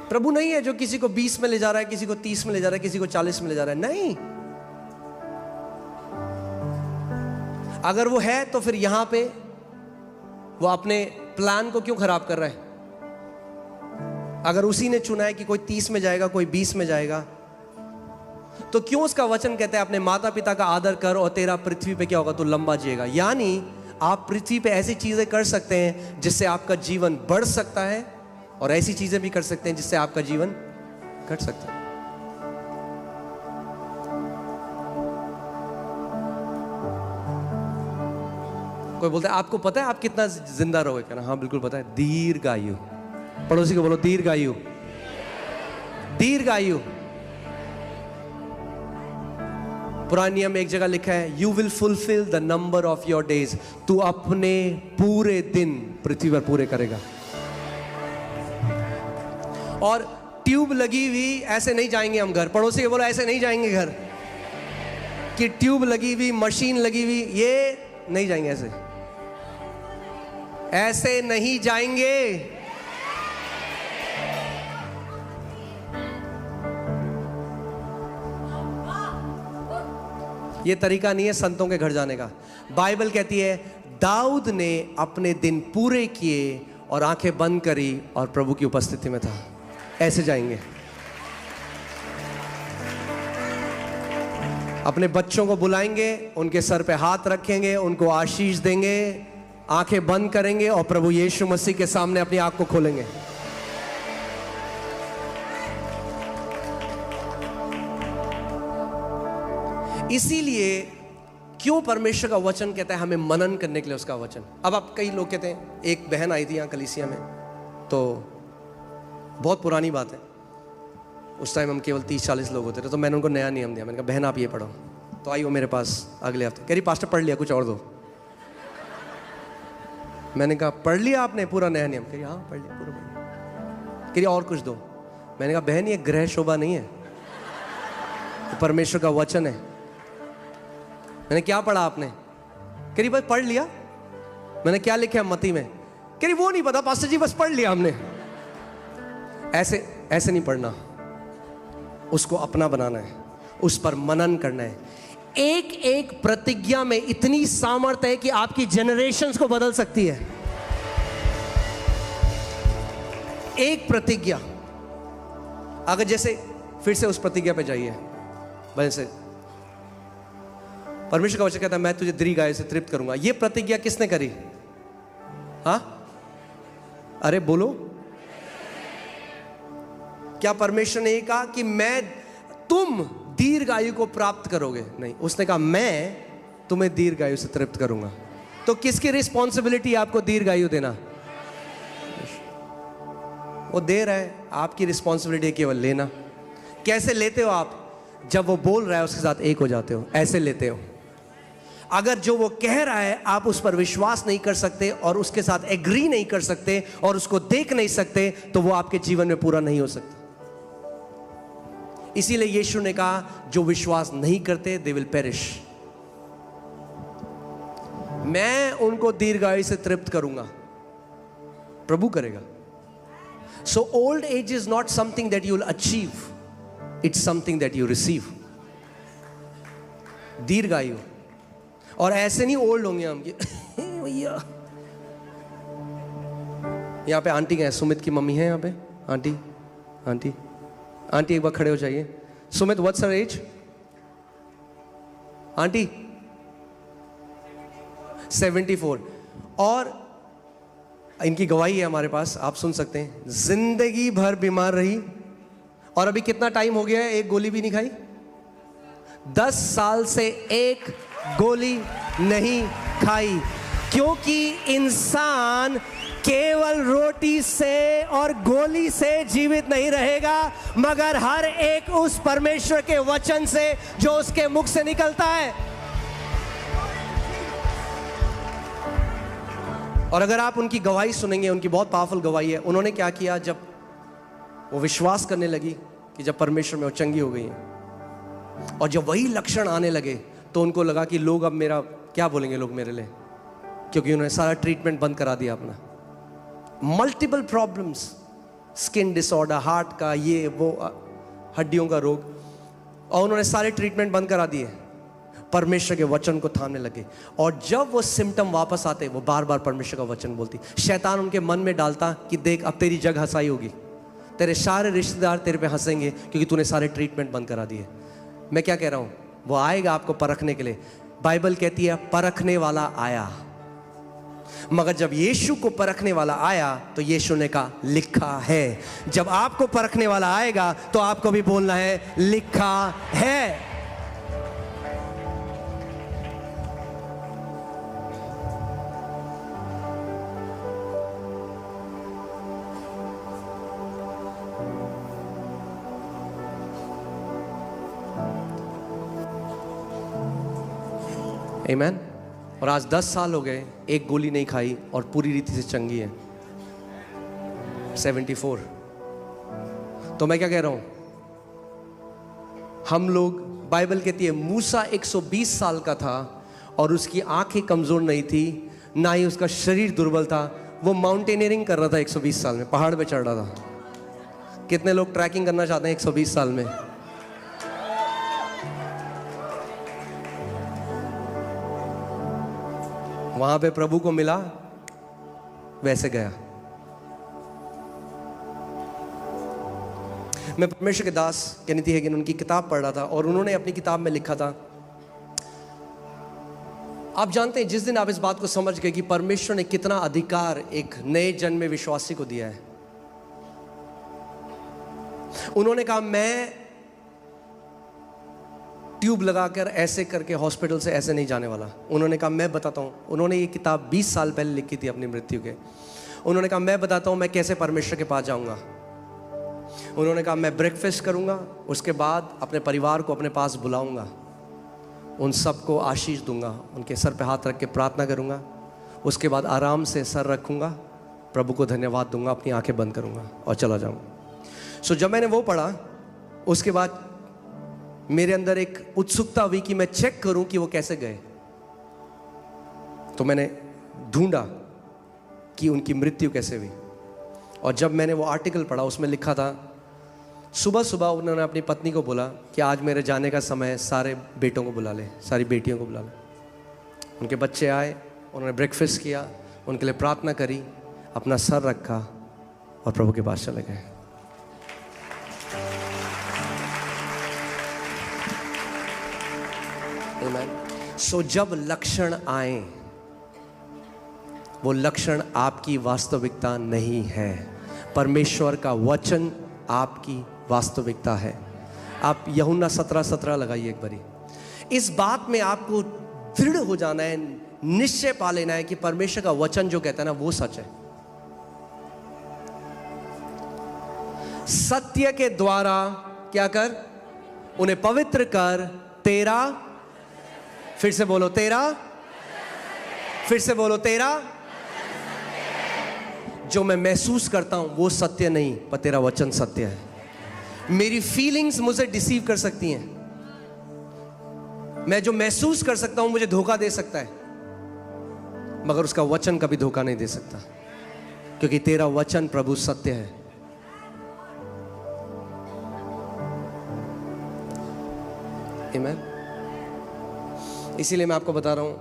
प्रभु नहीं है जो किसी को 20 में ले जा रहा है, किसी को 30 में ले जा रहा है, किसी को 40 में ले जा रहा है। नहीं, अगर वो है तो फिर यहां पे वो अपने प्लान को क्यों खराब कर रहा है? अगर उसी ने चुना है कि कोई 30 में जाएगा, कोई 20 में जाएगा, तो क्यों उसका वचन कहता है अपने माता पिता का आदर कर और तेरा पृथ्वी पे क्या होगा, तो लंबा जिएगा। यानी आप पृथ्वी पे ऐसी चीजें कर सकते हैं जिससे आपका जीवन बढ़ सकता है, और ऐसी चीजें भी कर सकते हैं जिससे आपका जीवन घट सकता है। कोई बोलता है आपको पता है आप कितना जिंदा रहोगे? कहना हाँ बिल्कुल पता है, दीर्घायु। पड़ोसी को बोलो दीर्घायु, दीर्घायु। पुराने नियम में एक जगह लिखा है, you will fulfil the number of your days. तू अपने पूरे दिन पृथ्वी पर पूरे करेगा। और ट्यूब लगी हुई ऐसे नहीं जाएंगे हम घर। पड़ोसी को बोलो ऐसे नहीं जाएंगे घर, कि ट्यूब लगी हुई, मशीन लगी हुई, ये नहीं जाएंगे। ऐसे ऐसे नहीं जाएंगे। ये तरीका नहीं है संतों के घर जाने का। बाइबल कहती है दाऊद ने अपने दिन पूरे किए और आंखें बंद करी और प्रभु की उपस्थिति में था। ऐसे जाएंगे। अपने बच्चों को बुलाएंगे, उनके सर पे हाथ रखेंगे, उनको आशीष देंगे, आंखें बंद करेंगे और प्रभु यीशु मसीह के सामने अपनी आंख को खोलेंगे। इसीलिए क्यों परमेश्वर का वचन कहता है हमें मनन करने के लिए उसका वचन। अब आप कई लोग कहते हैं, एक बहन आई थी यहाँ कलीसिया में, तो बहुत पुरानी बात है, उस टाइम हम केवल 30-40 लोग होते थे, तो मैंने उनको नया नियम दिया। मैंने कहा बहन आप ये पढ़ो। तो आई वो मेरे पास अगले हफ्ते, कह रही पास्टर पढ़ लिया, कुछ और दो। मैंने कहा पढ़ लिया आपने पूरा नया नियम? कह रही हाँ पढ़ लिया पूरा, पढ़ लिया। कह रही और कुछ दो। मैंने कहा बहन ये ग्रह शोभा नहीं है, तो परमेश्वर का वचन है। मैंने क्या पढ़ा आपने? कह रही भाई पढ़ लिया। मैंने क्या लिखा है मत्ती में? कह रही वो नहीं पता पास्टर जी, बस पढ़ लिया हमने। ऐसे ऐसे नहीं पढ़ना, उसको अपना बनाना है, उस पर मनन करना है। एक एक प्रतिज्ञा में इतनी सामर्थ्य है कि आपकी जनरेशंस को बदल सकती है। एक प्रतिज्ञा, अगर जैसे फिर से उस प्रतिज्ञा पे जाइए, वैसे परमेश्वर का वचन कहता है मैं तुझे दीर्घायु से तृप्त करूंगा। ये प्रतिज्ञा किसने करी? हाँ अरे बोलो, क्या परमेश्वर ने कहा कि मैं तुम दीर्घायु को प्राप्त करोगे? नहीं, उसने कहा मैं तुम्हें दीर्घायु से तृप्त करूंगा। तो किसकी रिस्पॉन्सिबिलिटी आपको दीर्घायु देना? वो दे रहा है, आपकी रिस्पॉन्सिबिलिटी केवल लेना। कैसे लेते हो आप? जब वो बोल रहा है उसके साथ एक हो जाते हो, ऐसे लेते हो। अगर जो वो कह रहा है आप उस पर विश्वास नहीं कर सकते और उसके साथ एग्री नहीं कर सकते और उसको देख नहीं सकते, तो वो आपके जीवन में पूरा नहीं हो सकता। इसीलिए यीशु ने कहा जो विश्वास नहीं करते दे विल पेरिश। मैं उनको दीर्घायु से तृप्त करूंगा, प्रभु करेगा। So old age is not something that you will achieve, it's something that you receive. दीर्घायु। और ऐसे नहीं ओल्ड होंगे हम कि भैया। यहाँ पे आंटी हैं, सुमित की मम्मी है यहाँ पे। आंटी आंटी आंटी एक बार खड़े हो जाइए। Sumit what's her age? Aunty 74। और इनकी गवाही है हमारे पास, आप सुन सकते हैं। जिंदगी भर बीमार रही और अभी कितना टाइम हो गया है एक गोली भी नहीं खाई? 10 साल से एक गोली नहीं खाई, क्योंकि इंसान केवल रोटी से और गोली से जीवित नहीं रहेगा, मगर हर एक उस परमेश्वर के वचन से जो उसके मुख से निकलता है। और अगर आप उनकी गवाही सुनेंगे, उनकी बहुत पावरफुल गवाही है। उन्होंने क्या किया, जब वो विश्वास करने लगी कि जब परमेश्वर में वो चंगी हो गई है, और जब वही लक्षण आने लगे तो उनको लगा कि लोग अब मेरा क्या बोलेंगे लोग मेरे लिए, क्योंकि उन्होंने सारा ट्रीटमेंट बंद करा दिया अपना। Multiple problems, skin disorder, heart का, ये वो, हड्डियों का रोग, और उन्होंने सारे ट्रीटमेंट बंद करा दिए, परमेश्वर के वचन को थामने लगे। और जब वो सिम्टम वापस आते, वो बार बार परमेश्वर का वचन बोलती। शैतान उनके मन में डालता कि देख अब तेरी जग हंसाई होगी, तेरे सारे रिश्तेदार तेरे पे हंसेंगे क्योंकि तूने सारे ट्रीटमेंट बंद करा दिए। मैं क्या कह रहा हूँ, वो आएगा आपको परखने के लिए। बाइबल कहती है परखने वाला आया, मगर जब यीशु को परखने वाला आया तो यीशु ने कहा लिखा है। जब आपको परखने वाला आएगा तो आपको भी बोलना है लिखा है। आमीन। और आज 10 साल हो गए, एक गोली नहीं खाई और पूरी रीति से चंगी है, 74। तो मैं क्या कह रहा हूं, हम लोग, बाइबल कहती है मूसा 120 साल का था और उसकी आंखें कमजोर नहीं थी, ना ही उसका शरीर दुर्बल था। वो माउंटेनियरिंग कर रहा था 120 साल में, पहाड़ पे चढ़ रहा था। कितने लोग ट्रैकिंग करना चाहते हैं 120 साल में? वहां पे प्रभु को मिला, वैसे गया। मैं परमेश्वर के दास केनेथी हेगिन उनकी किताब पढ़ रहा था और उन्होंने अपनी किताब में लिखा था, आप जानते हैं जिस दिन आप इस बात को समझ गए कि परमेश्वर ने कितना अधिकार एक नए जन्मे विश्वासी को दिया है। उन्होंने कहा मैं ट्यूब लगाकर ऐसे करके हॉस्पिटल से ऐसे नहीं जाने वाला। उन्होंने कहा मैं बताता हूँ, उन्होंने ये किताब 20 साल पहले लिखी थी अपनी मृत्यु के। उन्होंने कहा मैं बताता हूँ मैं कैसे परमेश्वर के पास जाऊँगा। उन्होंने कहा मैं ब्रेकफास्ट करूँगा, उसके बाद अपने परिवार को अपने पास बुलाऊँगा, उन सबको आशीष दूंगा, उनके सर पे हाथ रख के प्रार्थना करूँगा, उसके बाद आराम से सर रखूँगा, प्रभु को धन्यवाद दूंगा, अपनी आंखें बंद करूँगा और चला जाऊँगा। सो जब मैंने वो पढ़ा, उसके बाद मेरे अंदर एक उत्सुकता हुई कि मैं चेक करूं कि वो कैसे गए। तो मैंने ढूंढा कि उनकी मृत्यु कैसे हुई। और जब मैंने वो आर्टिकल पढ़ा, उसमें लिखा था सुबह सुबह उन्होंने अपनी पत्नी को बोला कि आज मेरे जाने का समय है, सारे बेटों को बुला ले, सारी बेटियों को बुला ले। उनके बच्चे आए, उन्होंने ब्रेकफास्ट किया, उनके लिए प्रार्थना करी, अपना सर रखा और प्रभु के पास चले गए। सो जब लक्षण आए, वो लक्षण आपकी वास्तविकता नहीं है, परमेश्वर का वचन आपकी वास्तविकता है। आप यूहन्ना 17:17 लगाइए एक बारी। इस बात में आपको दृढ़ हो जाना है, निश्चय पा लेना है कि परमेश्वर का वचन जो कहता है ना वो सच है। सत्य के द्वारा क्या कर, उन्हें पवित्र कर, तेरा, फिर से बोलो तेरा, फिर से बोलो तेरा। जो मैं महसूस करता हूं वो सत्य नहीं, पर तेरा वचन सत्य है। मेरी फीलिंग्स मुझे डिसीव कर सकती हैं, मैं जो महसूस कर सकता हूं मुझे धोखा दे सकता है, मगर उसका वचन कभी धोखा नहीं दे सकता, क्योंकि तेरा वचन प्रभु सत्य है। आमीन। इसीलिए मैं आपको बता रहा हूं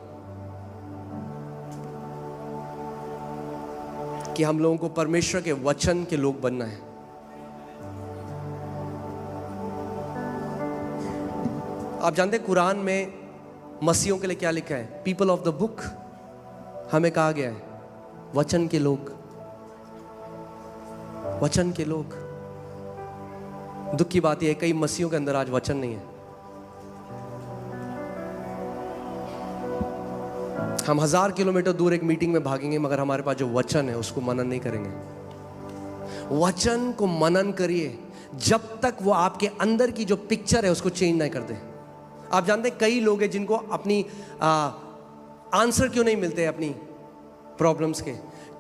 कि हम लोगों को परमेश्वर के वचन के लोग बनना है। आप जानते हैं कुरान में मसीहों के लिए क्या लिखा है? People of the book. हमें कहा गया है वचन के लोग, वचन के लोग। दुख की बात यह है कई मसीहों के अंदर आज वचन नहीं है। हम 1000 किलोमीटर दूर एक मीटिंग में भागेंगे, मगर हमारे पास जो वचन है उसको मनन नहीं करेंगे। वचन को मनन करिए जब तक वो आपके अंदर की जो पिक्चर है उसको चेंज नहीं कर दे। आप जानते हैं कई लोग हैं जिनको अपनी आंसर क्यों नहीं मिलते अपनी प्रॉब्लम्स के,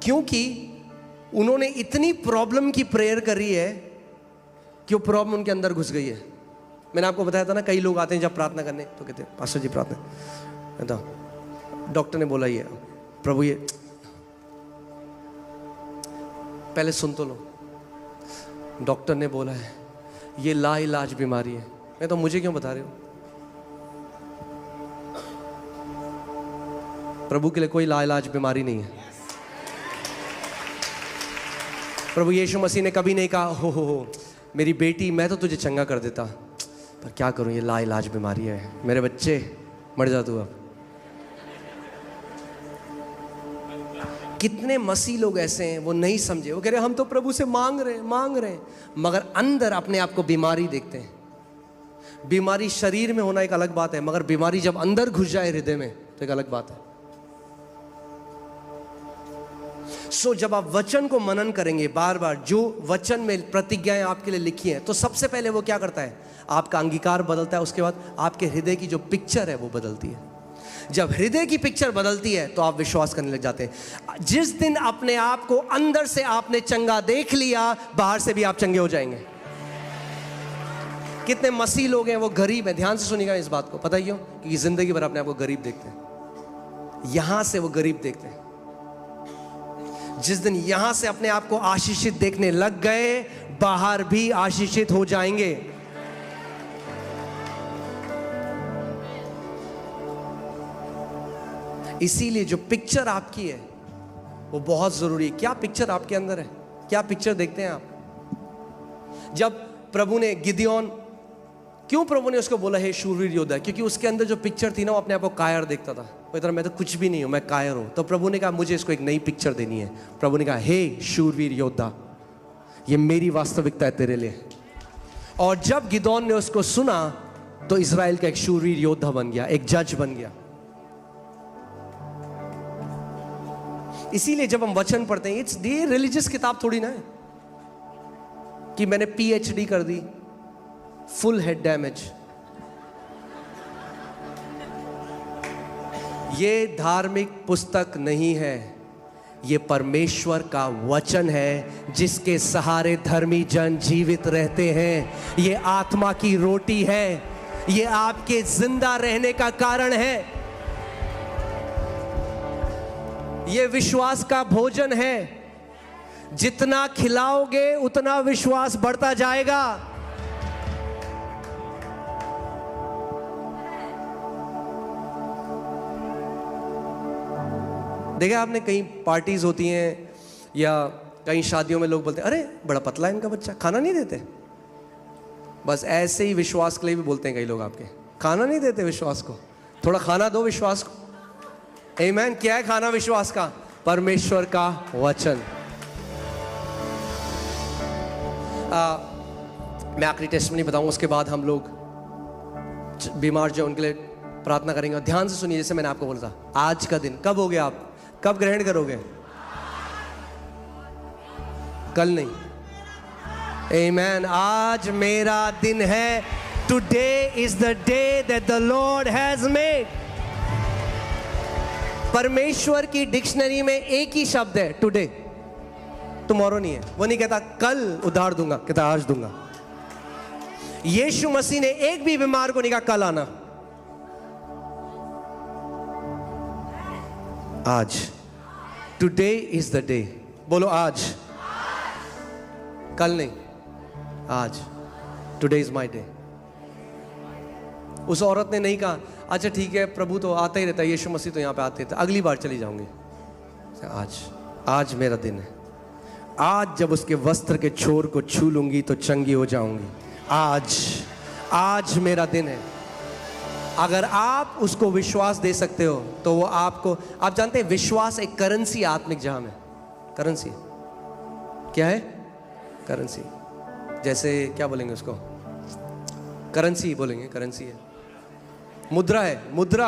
क्योंकि उन्होंने इतनी प्रॉब्लम की प्रेयर करी है कि वो प्रॉब्लम उनके अंदर घुस गई है। मैंने आपको बताया था ना, कई लोग आते हैं जब प्रार्थना करने तो कहते हैं पास्टर जी प्रार्थना, तो डॉक्टर ने बोला ये प्रभु ये, पहले सुन तो लो। डॉक्टर ने बोला है ये लाइलाज बीमारी है। मैं तो मुझे क्यों बता रहे हो? प्रभु के लिए कोई लाइलाज बीमारी नहीं है। प्रभु यीशु मसीह ने कभी नहीं कहा हो मेरी बेटी मैं तो तुझे चंगा कर देता, पर क्या करूं ये लाइलाज बीमारी है, मेरे बच्चे मर जा तू अब। कितने मसीह लोग ऐसे हैं वो नहीं समझे, वो कह रहे हम तो प्रभु से मांग रहे हैं, मगर अंदर अपने आप को बीमारी देखते हैं। बीमारी शरीर में होना एक अलग बात है, मगर बीमारी जब अंदर घुस जाए हृदय में तो एक अलग बात है। जब आप वचन को मनन करेंगे बार बार, जो वचन में प्रतिज्ञाएं आपके लिए लिखी हैं, तो सबसे पहले वो क्या करता है, आपका अंगीकार बदलता है। उसके बाद आपके हृदय की जो पिक्चर है वो बदलती है। जब हृदय की पिक्चर बदलती है तो आप विश्वास करने लग जाते हैं। जिस दिन अपने आप को अंदर से आपने चंगा देख लिया, बाहर से भी आप चंगे हो जाएंगे। कितने मसीह लोग हैं वो गरीब हैं, ध्यान से सुनिएगा इस बात को। पता है क्यों? क्योंकि जिंदगी भर अपने आप को गरीब देखते हैं, यहां से वो गरीब देखते हैं। जिस दिन यहां से अपने आप को आशीषित देखने लग गए, बाहर भी आशीषित हो जाएंगे। इसीलिए जो पिक्चर आपकी है वो बहुत जरूरी है। क्या पिक्चर आपके अंदर है? क्या पिक्चर देखते हैं आप? जब प्रभु ने गिदियोन, क्यों प्रभु ने उसको बोला हे शूरवीर योद्धा? क्योंकि उसके अंदर जो पिक्चर थी ना, वो अपने आप को कायर देखता था। वो इतना मैं तो कुछ भी नहीं हूं, मैं कायर हूं। तो प्रभु ने कहा मुझे इसको एक नई पिक्चर देनी है। प्रभु ने कहा हे शूरवीर योद्धा, ये मेरी वास्तविकता है तेरे लिए। और जब गिदोन ने उसको सुना तो इजराइल का एक शूरवीर योद्धा बन गया, एक जज बन गया। इसीलिए जब हम वचन पढ़ते हैं, ये रिलीजियस किताब थोड़ी ना है कि मैंने PhD कर दी, फुल हेड डैमेज। ये धार्मिक पुस्तक नहीं है, ये परमेश्वर का वचन है जिसके सहारे धर्मी जन जीवित रहते हैं। ये आत्मा की रोटी है, ये आपके जिंदा रहने का कारण है। ये विश्वास का भोजन है, जितना खिलाओगे उतना विश्वास बढ़ता जाएगा। देखा आपने, कई पार्टीज होती हैं या कई शादियों में लोग बोलते हैं अरे बड़ा पतला है इनका बच्चा, खाना नहीं देते। बस ऐसे ही विश्वास के लिए भी बोलते हैं कई लोग, आपके खाना नहीं देते विश्वास को, थोड़ा खाना दो विश्वास को। आमीन। क्या है खाना विश्वास का? परमेश्वर का वचन। मैं आखिरी टेस्टमनी बताऊंगा, उसके बाद हम लोग बीमार जो उनके लिए प्रार्थना करेंगे। ध्यान से सुनिए, जैसे मैंने आपको बोला था, आज का दिन कब हो गया, आप कब ग्रहण करोगे? कल नहीं। आमीन। आज मेरा दिन है। Today is the day that the Lord has made. परमेश्वर की डिक्शनरी में एक ही शब्द है टुडे, टुमारो नहीं है। वो नहीं कहता कल उधार दूंगा, कहता आज दूंगा। यीशु मसीह ने एक भी बीमार को नहीं कहा कल आना, आज। Today is the day. बोलो आज, कल नहीं, आज। Today is my day. उस औरत ने नहीं कहा अच्छा ठीक है प्रभु तो आता ही रहता है, यीशु मसीह तो यहाँ पे आते थे, अगली बार चली जाऊंगी। आज मेरा दिन है। आज जब उसके वस्त्र के छोर को छू लूंगी तो चंगी हो जाऊंगी। आज मेरा दिन है। अगर आप उसको विश्वास दे सकते हो तो वो आपको, आप जानते हैं विश्वास एक करेंसी आत्मिक जहां में, करेंसी क्या है? करेंसी। जैसे क्या बोलेंगे उसको? करेंसी बोलेंगे, करेंसी है, मुद्रा है, मुद्रा।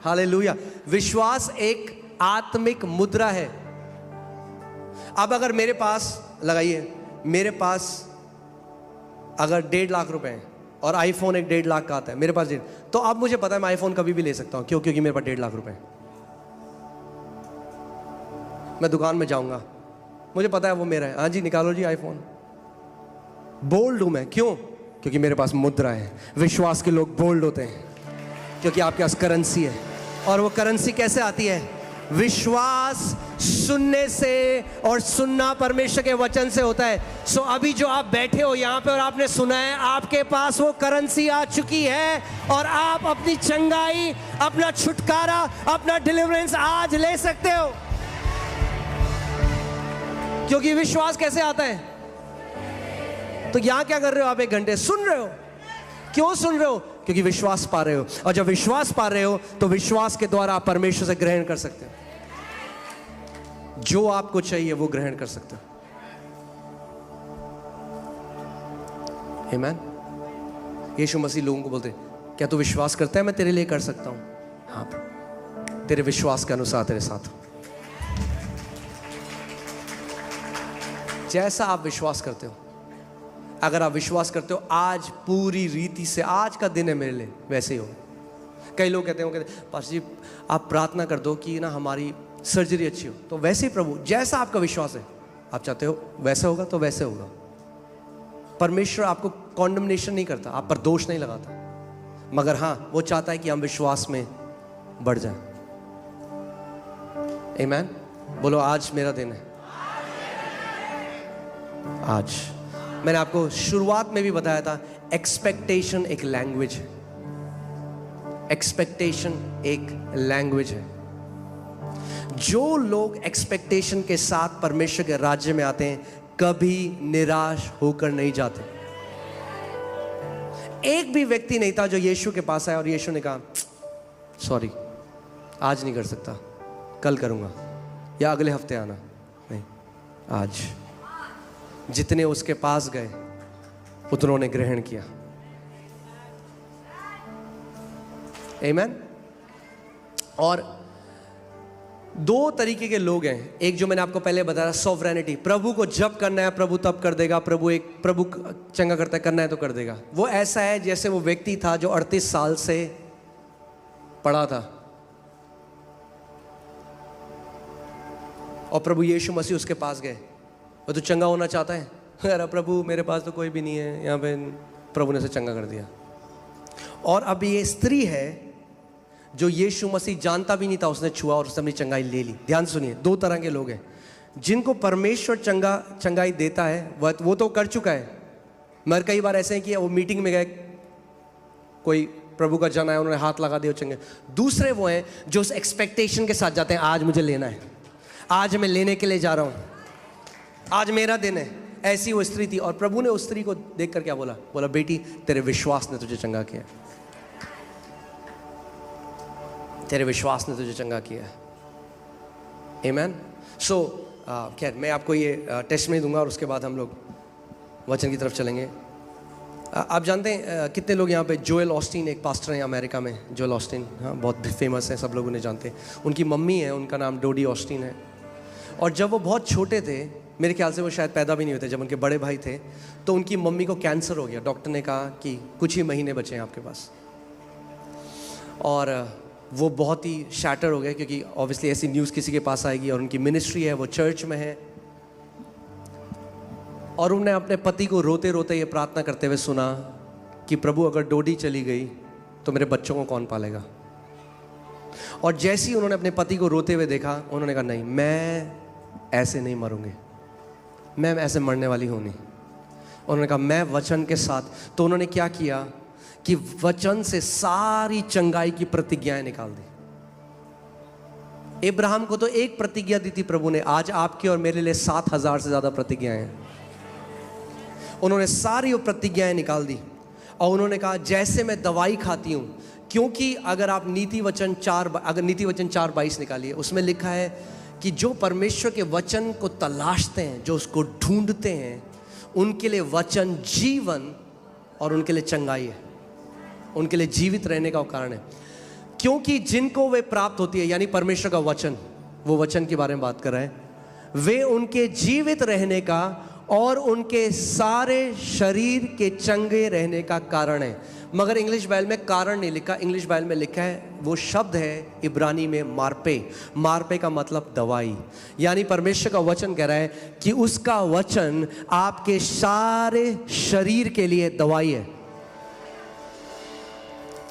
हालेलुया। विश्वास एक आत्मिक मुद्रा है। अब अगर मेरे पास, लगाइए, मेरे पास अगर 1.5 लाख रुपए हैं और आईफोन एक 1.5 लाख का आता है मेरे पास, तो अब मुझे पता है मैं आईफोन कभी भी ले सकता हूं। क्यों? क्योंकि मेरे पास 1.5 लाख रुपए हैं। मैं दुकान में जाऊंगा, मुझे पता है वो मेरा है, हाँ जी निकालो जी आईफोन। बोल्ड हूं मैं, क्यों? क्योंकि मेरे पास मुद्रा है। विश्वास के लोग बोल्ड होते हैं क्योंकि आपके पास करेंसी है। और वो करेंसी कैसे आती है? विश्वास सुनने से और सुनना परमेश्वर के वचन से होता है। सो अभी जो आप बैठे हो यहाँ पे और आपने सुना है, आपके पास वो करेंसी आ चुकी है और आप अपनी चंगाई, अपना छुटकारा, अपना डिलीवरेंस आज ले सकते हो। क्योंकि विश्वास कैसे आता है? तो यहां क्या कर रहे हो आप? 1 घंटे सुन रहे हो। क्यों सुन रहे हो? क्योंकि विश्वास पा रहे हो, और जब विश्वास पा रहे हो तो विश्वास के द्वारा आप परमेश्वर से ग्रहण कर सकते हो। जो आपको चाहिए वो ग्रहण कर सकते हो। आमीन। यीशु मसीह लोगों को बोलते, क्या तू विश्वास करता है मैं तेरे लिए कर सकता हूं? हाँ, तेरे विश्वास के अनुसार तेरे साथ। जैसा आप विश्वास करते हो, अगर आप विश्वास करते हो आज पूरी रीति से आज का दिन है मेरे लिए, वैसे ही हो। कई लोग कहते हैं पास्टर जी आप प्रार्थना कर दो कि ना हमारी सर्जरी अच्छी हो, तो वैसे ही प्रभु जैसा आपका विश्वास है, आप चाहते हो वैसा होगा तो वैसे होगा। परमेश्वर आपको कॉन्डमनेशन नहीं करता, आप पर दोष नहीं लगाता, मगर हाँ वो चाहता है कि हम विश्वास में बढ़ जाएं। आमीन। बोलो आज मेरा दिन है। आज मैंने आपको शुरुआत में भी बताया था, एक्सपेक्टेशन एक लैंग्वेज है। एक्सपेक्टेशन एक लैंग्वेज है। जो लोग एक्सपेक्टेशन के साथ परमेश्वर के राज्य में आते हैं कभी निराश होकर नहीं जाते। एक भी व्यक्ति नहीं था जो यीशु के पास आया और यीशु ने कहा सॉरी आज नहीं कर सकता, कल करूंगा या अगले हफ्ते आना। नहीं, आज। जितने उसके पास गए उतनों ने ग्रहण किया। आमीन। और 2 तरीके के लोग हैं। एक जो मैंने आपको पहले बताया, सॉवरेनिटी, प्रभु को जब करना है प्रभु तब कर देगा। प्रभु चंगा करता है, करना है तो कर देगा। वो ऐसा है जैसे वो व्यक्ति था जो 38 साल से पड़ा था और प्रभु यीशु मसीह उसके पास गए, वो तो चंगा होना चाहता है। अरे प्रभु मेरे पास तो कोई भी नहीं है, यहाँ पे प्रभु ने उसे चंगा कर दिया। और अब ये स्त्री है जो यीशु मसीह जानता भी नहीं था, उसने छुआ और उसने अपनी चंगाई ले ली। ध्यान सुनिए, 2 तरह के लोग हैं। जिनको परमेश्वर चंगाई देता है वो तो कर चुका है, मगर कई बार ऐसे हैं कि वो मीटिंग में गए, कोई प्रभु का जन आया, उन्होंने हाथ लगा दिया चंगे। दूसरे वो हैं जो उस एक्सपेक्टेशन के साथ जाते हैं, आज मुझे लेना है, आज मैं लेने के लिए जा रहा हूँ, आज मेरा दिन है। ऐसी वो स्त्री थी और प्रभु ने उस स्त्री को देखकर क्या बोला? बोला बेटी तेरे विश्वास ने तुझे चंगा किया, तेरे विश्वास ने तुझे चंगा किया है। आमीन। सो खैर मैं आपको ये टेस्ट में दूंगा और उसके बाद हम लोग वचन की तरफ चलेंगे। आप जानते हैं कितने लोग यहाँ पे, जोएल ऑस्टीन एक पास्टर हैं अमेरिका में, जोएल ऑस्टीन, हाँ बहुत फेमस है, सब लोग उन्हें जानते हैं। उनकी मम्मी है, उनका नाम डोडी ऑस्टीन है। और जब वो बहुत छोटे थे, मेरे ख्याल से वो शायद पैदा भी नहीं होते, जब उनके बड़े भाई थे, तो उनकी मम्मी को कैंसर हो गया। डॉक्टर ने कहा कि कुछ ही महीने बचे हैं आपके पास। और वो बहुत ही शैटर हो गए, क्योंकि ऑब्वियसली ऐसी न्यूज़ किसी के पास आएगी, और उनकी मिनिस्ट्री है, वो चर्च में है। और उन्होंने अपने पति को रोते रोते ये प्रार्थना करते हुए सुना कि प्रभु अगर डोडी चली गई तो मेरे बच्चों को कौन पालेगा। और जैसे ही उन्होंने अपने पति को रोते हुए देखा, उन्होंने कहा नहीं, मैं ऐसे नहीं मरूंगी, मैं ऐसे मरने वाली हूँ नहीं। उन्होंने कहा मैं वचन के साथ। तो उन्होंने क्या किया कि वचन से सारी चंगाई की प्रतिज्ञाएं निकाल दी। इब्राहिम को तो एक प्रतिज्ञा दी थी प्रभु ने, आज आपके और मेरे लिए 7000 से ज्यादा प्रतिज्ञाएं हैं। उन्होंने सारी वो प्रतिज्ञाएं निकाल दी और उन्होंने कहा जैसे मैं दवाई खाती हूं, क्योंकि अगर आप नीति वचन 4:22 निकालिए, उसमें लिखा है कि जो परमेश्वर के वचन को तलाशते हैं, जो उसको ढूंढते हैं, उनके लिए वचन जीवन और उनके लिए चंगाई है, उनके लिए जीवित रहने का कारण है। क्योंकि जिनको वे प्राप्त होती है, यानी परमेश्वर का वचन, वो वचन के बारे में बात कर रहे हैं, वे उनके जीवित रहने का और उनके सारे शरीर के चंगे रहने का कारण है। मगर इंग्लिश बाइबल में कारण नहीं लिखा, इंग्लिश बाइबल में लिखा है, वो शब्द है इब्रानी में मार्पे। मार्पे का मतलब दवाई, यानी परमेश्वर का वचन कह रहा है कि उसका वचन आपके सारे शरीर के लिए दवाई है।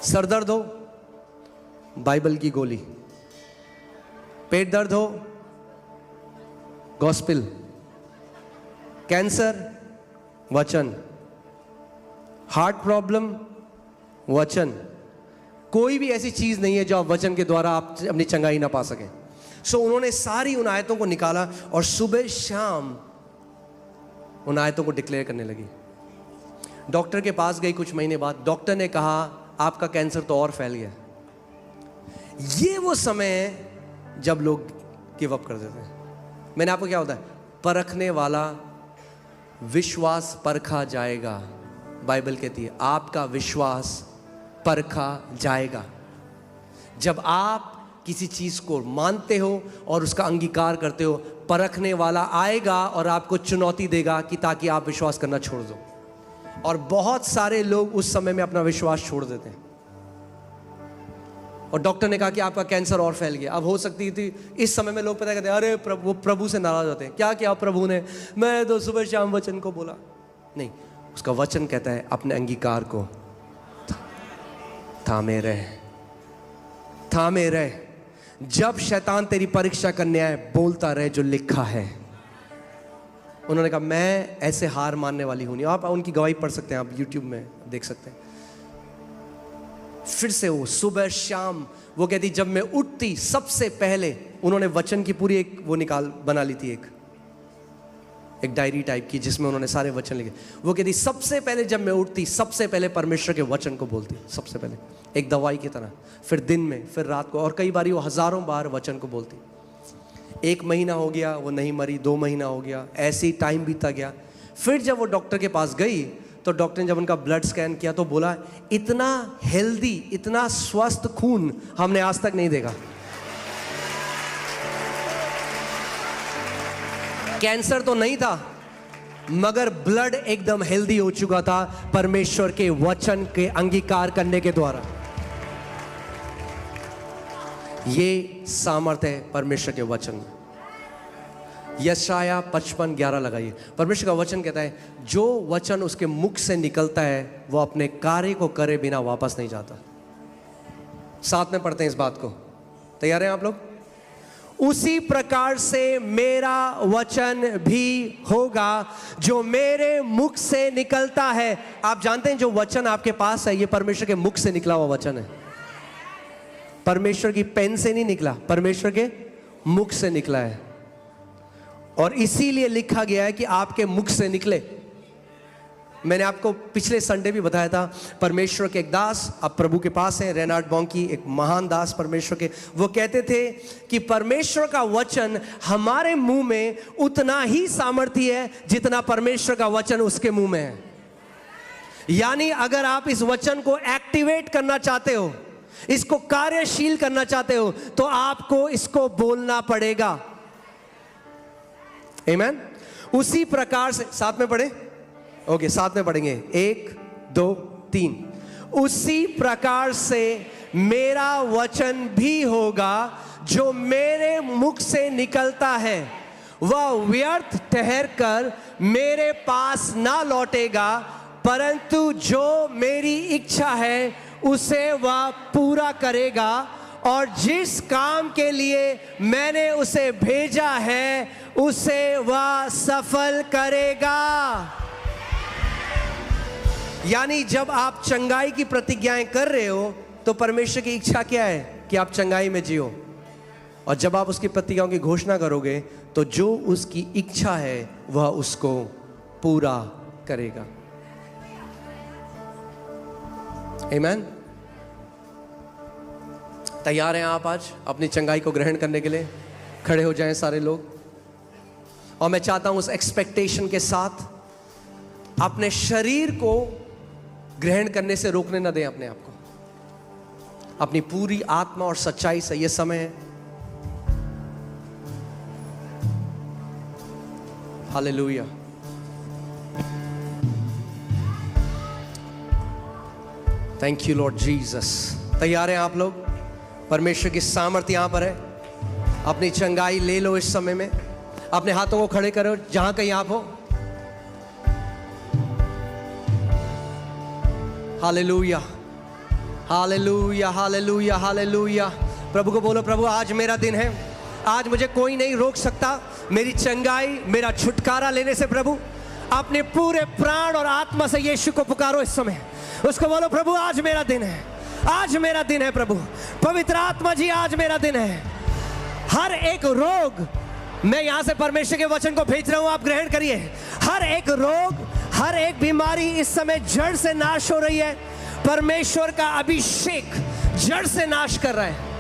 सरदर्द हो, बाइबल की गोली, पेट दर्द हो, गॉस्पेल। कैंसर, वचन। हार्ट प्रॉब्लम, वचन। कोई भी ऐसी चीज नहीं है जो आप वचन के द्वारा आप अपनी चंगाई ना पा सकें। सो उन्होंने सारी उन आयतों को निकाला और सुबह शाम उन आयतों को डिक्लेयर करने लगी। डॉक्टर के पास गई कुछ महीने बाद, डॉक्टर ने कहा आपका कैंसर तो और फैल गया। ये वो समय है जब लोग गिव अप कर देते हैं। मैंने आपको क्या होता है, परखने वाला विश्वास परखा जाएगा। बाइबल कहती है आपका विश्वास परखा जाएगा। जब आप किसी चीज को मानते हो और उसका अंगीकार करते हो, परखने वाला आएगा और आपको चुनौती देगा कि ताकि आप विश्वास करना छोड़ दो। और बहुत सारे लोग उस समय में अपना विश्वास छोड़ देते हैं। और डॉक्टर ने कहा कि आपका कैंसर और फैल गया। अब हो सकती थी इस समय में लोग पता कहते हैं अरे प्रभु से नाराज होते हैं, क्या किया प्रभु ने, मैं तो सुबह शाम वचन को बोला। नहीं, उसका वचन कहता है अपने अंगीकार को थामे रहे, थामे रहे। जब शैतान तेरी परीक्षा करने आए, बोलता रहे जो लिखा है। उन्होंने कहा मैं ऐसे हार मानने वाली हूं नहीं। आप उनकी गवाही पढ़ सकते हैं, आप YouTube में देख सकते हैं। फिर से वो सुबह शाम वो कहती जब मैं उठती सबसे पहले, उन्होंने वचन की पूरी एक वो बना ली थी, एक डायरी टाइप की जिसमें उन्होंने सारे वचन लिखे। वो कहती सबसे पहले जब मैं उठती सबसे पहले परमेश्वर के वचन को बोलती, सबसे पहले एक दवाई की तरह, फिर दिन में, फिर रात को, और कई बार वो हजारों बार वचन को बोलती। 1 महीना हो गया वो नहीं मरी, 2 महीना हो गया, ऐसे ही टाइम बीतता गया। फिर जब वो डॉक्टर के पास गई तो डॉक्टर ने जब उनका ब्लड स्कैन किया तो बोला इतना हेल्दी, इतना स्वस्थ खून हमने आज तक नहीं देखा। कैंसर तो नहीं था मगर ब्लड एकदम हेल्दी हो चुका था परमेश्वर के वचन के अंगीकार करने के द्वारा। ये सामर्थ्य है परमेश्वर के वचन में। यशाया 55:11 लगाइए। परमेश्वर का वचन कहता है जो वचन उसके मुख से निकलता है वो अपने कार्य को करे बिना वापस नहीं जाता। साथ में पढ़ते हैं इस बात को, तैयार हैं आप लोग? उसी प्रकार से मेरा वचन भी होगा जो मेरे मुख से निकलता है। आप जानते हैं जो वचन आपके पास है ये परमेश्वर के मुख से निकला हुआ वचन है। परमेश्वर की पेन से नहीं निकला, परमेश्वर के मुख से निकला है। और इसीलिए लिखा गया है कि आपके मुख से निकले। मैंने आपको पिछले संडे भी बताया था, परमेश्वर के एक दास अब प्रभु के पास हैं, रेनार्ड बॉन्की, एक महान दास परमेश्वर के। वो कहते थे कि परमेश्वर का वचन हमारे मुंह में उतना ही सामर्थ्य है जितना परमेश्वर का वचन उसके मुंह में है। यानी अगर आप इस वचन को एक्टिवेट करना चाहते हो, इसको कार्यशील करना चाहते हो, तो आपको इसको बोलना पड़ेगा। आमीन। उसी प्रकार से, साथ में पढ़े, ओके साथ में पढ़ेंगे, 1 2 3। उसी प्रकार से मेरा वचन भी होगा जो मेरे मुख से निकलता है, वह व्यर्थ ठहर कर मेरे पास ना लौटेगा, परंतु जो मेरी इच्छा है उसे वह पूरा करेगा और जिस काम के लिए मैंने उसे भेजा है उसे वह सफल करेगा। यानी जब आप चंगाई की प्रतिज्ञाएं कर रहे हो तो परमेश्वर की इच्छा क्या है कि आप चंगाई में जियो, और जब आप उसकी प्रतिज्ञाओं की घोषणा करोगे तो जो उसकी इच्छा है वह उसको पूरा करेगा। आमीन। तैयार हैं आप आज अपनी चंगाई को ग्रहण करने के लिए? खड़े हो जाएं सारे लोग। और मैं चाहता हूं उस एक्सपेक्टेशन के साथ अपने शरीर को ग्रहण करने से रोकने ना दें अपने आप को, अपनी पूरी आत्मा और सच्चाई से। यह समय है। Hallelujah. Thank you Lord Jesus. तैयार हैं आप लोग? परमेश्वर की सामर्थ्य यहां पर है। अपनी चंगाई ले लो इस समय में। अपने हाथों को खड़े करो जहां कहीं आप हो। Hallelujah, hallelujah, hallelujah, hallelujah. प्रभु को बोलो, प्रभु आज मेरा दिन है, आज मुझे कोई नहीं रोक सकता मेरी चंगाई, मेरा छुटकारा लेने से। प्रभु अपने पूरे प्राण और आत्मा से यीशु को पुकारो इस समय। उसको बोलो प्रभु आज मेरा दिन है, आज मेरा दिन है। प्रभु पवित्र आत्मा जी आज मेरा दिन है। हर एक रोग, मैं यहां से परमेश्वर के वचन को भेज रहा हूं, आप ग्रहण करिए। हर एक रोग, हर एक बीमारी इस समय जड़ से नाश हो रही है। परमेश्वर का अभिषेक जड़ से नाश कर रहा है।